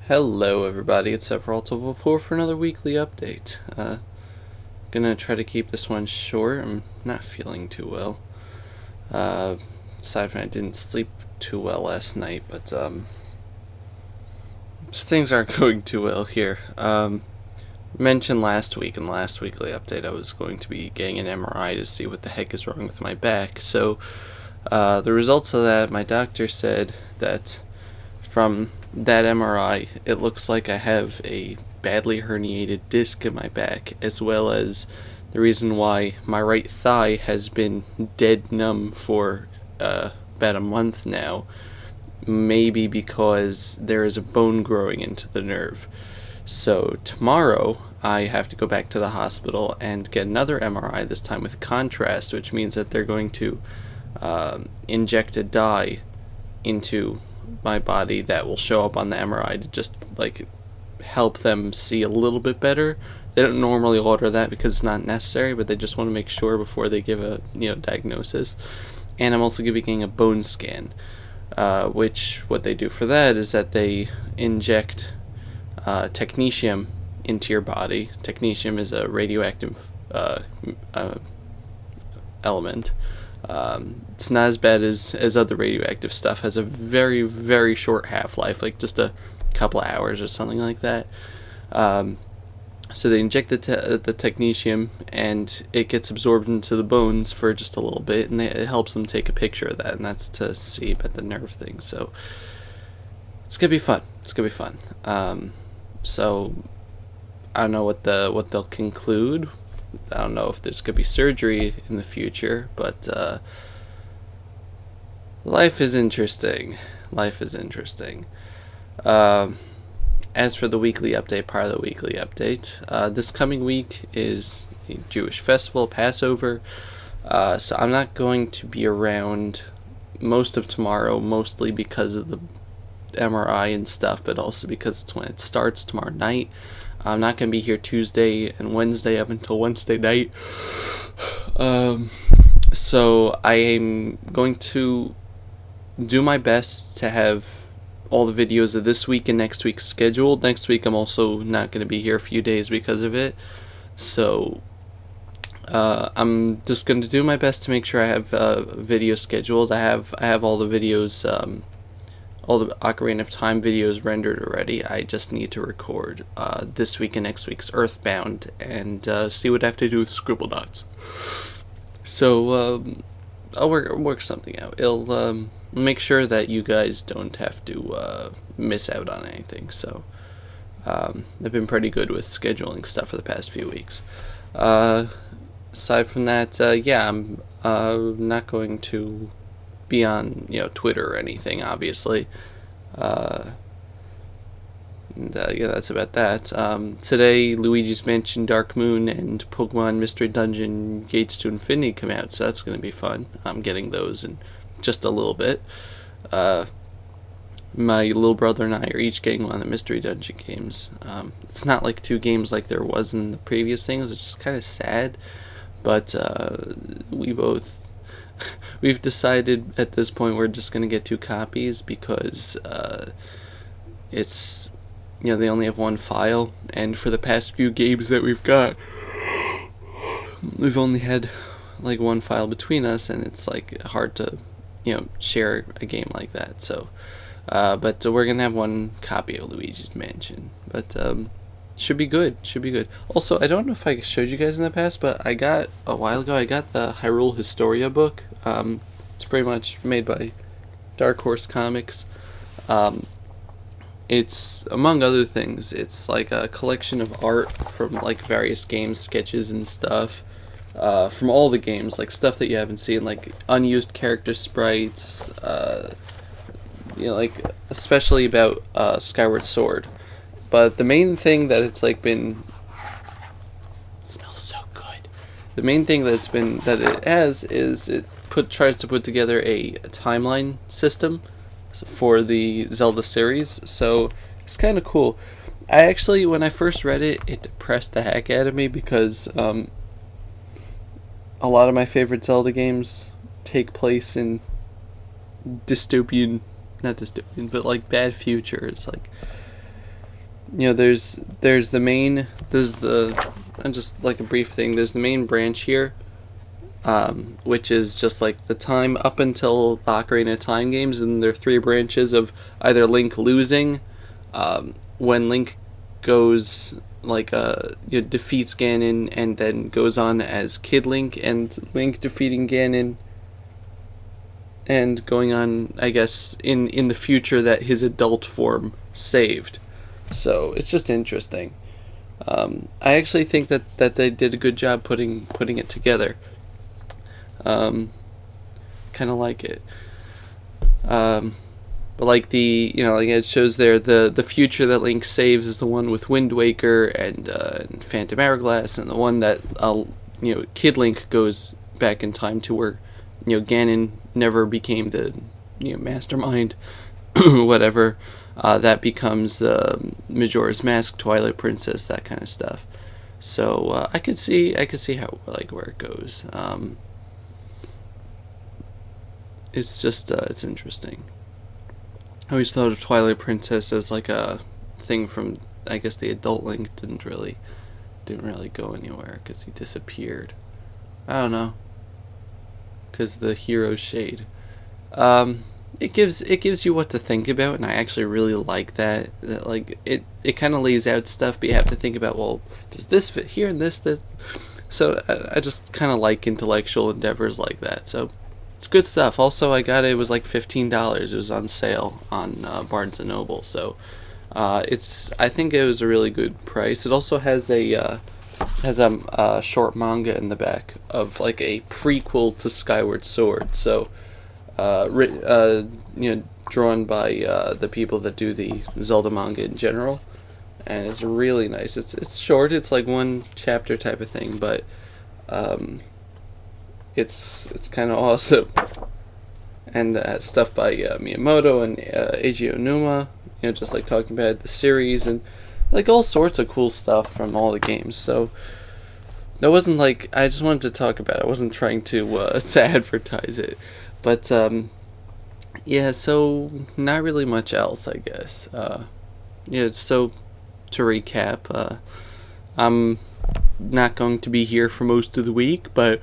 Hello everybody, it's Sephiroth for another weekly update. Gonna try to keep this one short. I'm not feeling too well. Aside from I didn't sleep too well last night, but just things aren't going too well here. Mentioned last week in the last weekly update I was going to be getting an MRI to see what the heck is wrong with my back. So the results of that, my doctor said that from that MRI, it looks like I have a badly herniated disc in my back, as well as the reason why my right thigh has been dead numb for about a month now, maybe because there is a bone growing into the nerve. So tomorrow I have to go back to the hospital and get another MRI, this time with contrast, which means that they're going to inject a dye into my body that will show up on the MRI to just help them see a little bit better. They don't normally order that because it's not necessary, but they just want to make sure before they give a diagnosis. And I'm also going to be getting a bone scan, which what they do for that is that they inject technetium into your body. Technetium is a radioactive element. It's not as bad as other radioactive stuff. Has a very, very short half-life, like just a couple of hours or something like that. So they inject the technetium, and it gets absorbed into the bones for just a little bit, and it helps them take a picture of that, and that's to see about the nerve thing. So it's gonna be fun. So I don't know what they'll conclude. I don't know if there's going to be surgery in the future, but life is interesting. As for the weekly update, part of the weekly update, this coming week is a Jewish festival, Passover, so I'm not going to be around most of tomorrow, mostly because of the MRI and stuff, but also because it's when it starts tomorrow night. I'm not going to be here Tuesday and Wednesday up until Wednesday night. So I am going to do my best to have all the videos of this week and next week scheduled. Next week I'm also not going to be here a few days because of it. So I'm just going to do my best to make sure I have videos scheduled. I have all the videos, all the Ocarina of Time videos rendered already. I just need to record this week and next week's Earthbound and see what I have to do with Scribblenauts. So I'll work something out. It'll make sure that you guys don't have to miss out on anything. So I've been pretty good with scheduling stuff for the past few weeks. Aside from that, I'm not going to be on Twitter or anything, obviously. That's about that. Today Luigi's Mansion Dark Moon and Pokemon Mystery Dungeon Gates to Infinity come out, so that's going to be fun. I'm getting those in just a little bit. My little brother and I are each getting one of the Mystery Dungeon games. It's not like two games like there was in the previous things, which is kind of sad, but we've decided at this point we're just going to get two copies because it's they only have one file, and for the past few games that we've got, we've only had like one file between us, and it's hard to share a game like that. So but we're going to have one copy of Luigi's Mansion, but should be good. Also, I don't know if I showed you guys in the past, but a while ago I got the Hyrule Historia book. It's pretty much made by Dark Horse Comics. It's, among other things, it's like a collection of art from various games, sketches and stuff, from all the games, stuff that you haven't seen, unused character sprites, especially about Skyward Sword. But the main thing that it's been... It smells so good. The main thing that it has is it tries to put together a timeline system for the Zelda series, so it's kind of cool. I actually, when I first read it, it depressed the heck out of me because a lot of my favorite Zelda games take place in dystopian, not dystopian, but bad futures, there's the main, there's the, and just like a brief thing, there's the main branch here, which is just like the time up until the Ocarina of Time games, and there are three branches of either Link losing, when Link goes like defeats Ganon and then goes on as Kid Link, and Link defeating Ganon and going on, I guess, in the future that his adult form saved. So it's just interesting. I actually think that they did a good job putting it together. Kind of like it. But like like it shows there, the future that Link saves is the one with Wind Waker and Phantom Hourglass, and the one that Kid Link goes back in time to where Ganon never became the mastermind, whatever. That becomes Majora's Mask, Twilight Princess, that kind of stuff. So I could see how where it goes. It's just it's interesting. I always thought of Twilight Princess as like a thing from, I guess, the adult Link didn't really go anywhere because he disappeared. I don't know, because the hero's shade. It gives you what to think about, and I actually really like that. That like it kind of lays out stuff, but you have to think about, well, does this fit here and this? So I just kind of like intellectual endeavors like that. So it's good stuff. Also, I got it. It was like $15. It was on sale on Barnes and Noble. So I think it was a really good price. It also has a short manga in the back of like a prequel to Skyward Sword. So drawn by the people that do the Zelda manga in general, and it's really nice. It's short. It's like one chapter type of thing, but it's kind of awesome. And stuff by Miyamoto and Eiji Onuma, just like talking about the series and like all sorts of cool stuff from all the games. So that wasn't like, I just wanted to talk about it. I wasn't trying to advertise it, but yeah. So not really much else, I guess. So to recap, I'm not going to be here for most of the week, but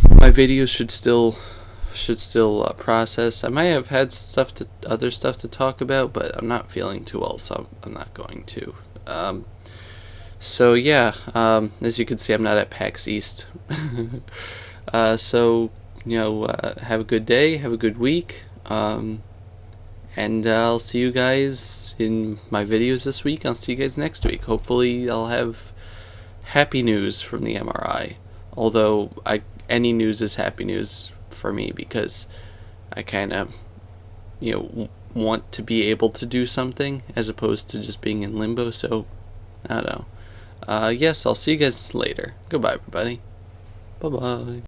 my videos should still process. I might have had other stuff to talk about, but I'm not feeling too well, so I'm not going to. So yeah, as you can see, I'm not at PAX East. So have a good day, have a good week, and I'll see you guys in my videos this week. I'll see you guys next week. Hopefully I'll have happy news from the MRI, although any news is happy news for me, because I kind of want to be able to do something as opposed to just being in limbo. So I don't know. Yes, I'll see you guys later. Goodbye, everybody. Bye bye.